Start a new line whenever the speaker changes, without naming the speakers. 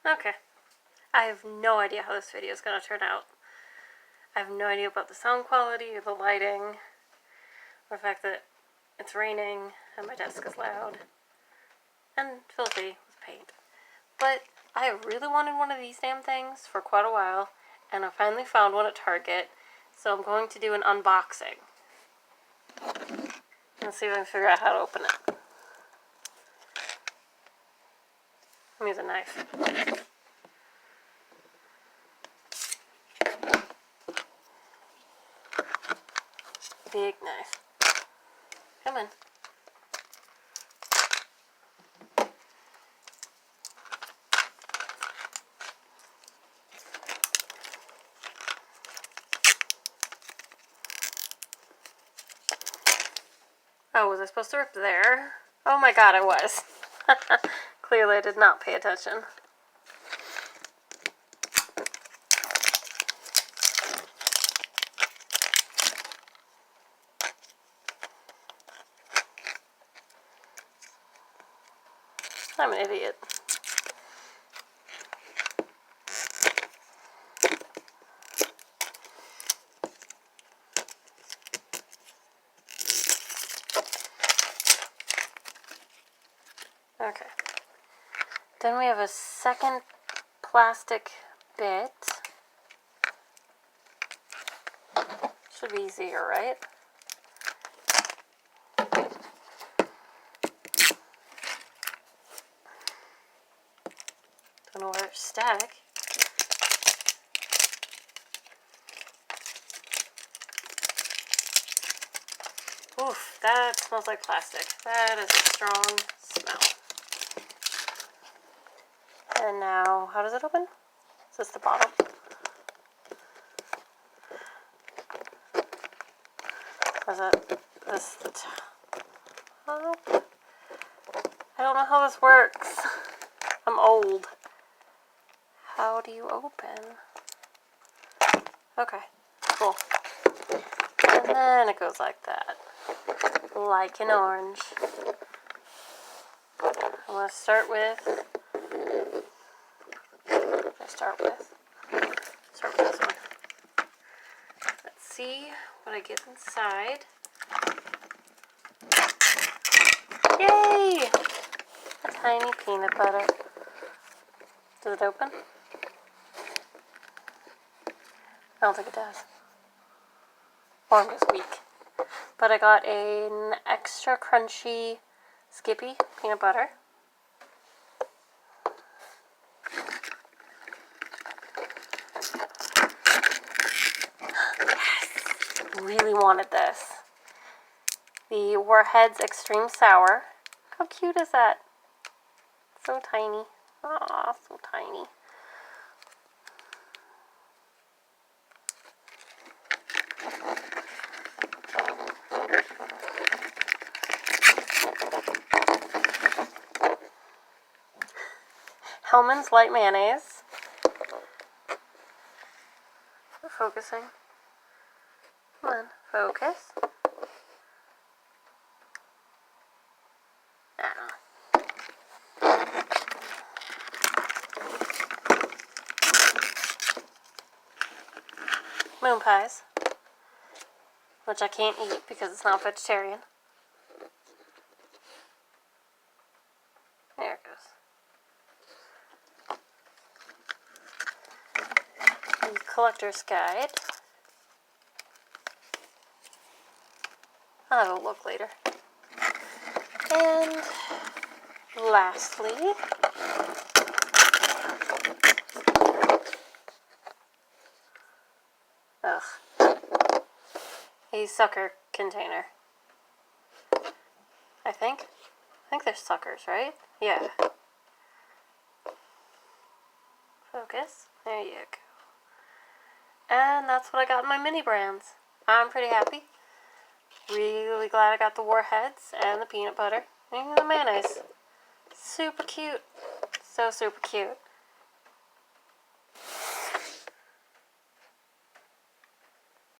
Okay. I have no idea how this video is going to turn out. I have no idea about the sound quality or the lighting, or the fact that it's raining and my desk is loud and filthy with paint. But I really wanted one of these damn things for quite a while, and I finally found one at Target, so I'm going to do an unboxing. Let's see if I can figure out how to open it. I'm using a knife. Big knife. Come on. Oh, was I supposed to rip there? Oh my god, I was. Clearly I did not pay attention. I'm an idiot. Okay. Then we have a second plastic bit. Should be easier, right? Don't know where it's static. Oof, that smells like plastic. That is a strong smell. And now, how does it open? Is this the bottom? Or is this the top? I don't know how this works. I'm old. How do you open? Okay, cool. And then it goes like that. Like an orange. I'm going to start with this one. Let's see what I get inside. Yay! A tiny peanut butter. Does it open? I don't think it does. Or I'm just weak. But I got an extra crunchy Skippy peanut butter. Yes! Really wanted this. The Warheads Extreme Sour. How cute is that? So tiny. Aw, so tiny. Hellmann's Light Mayonnaise. Focusing. Come on, focus. Moon pies, which I can't eat because it's not vegetarian. There it goes. The collector's guide. I'll have a look later. And lastly, a sucker container. I think they're suckers, right? Yeah. Focus. There you go. And that's what I got in my mini brands. I'm pretty happy. Really glad I got the Warheads and the peanut butter and the mayonnaise. Super cute. So super cute.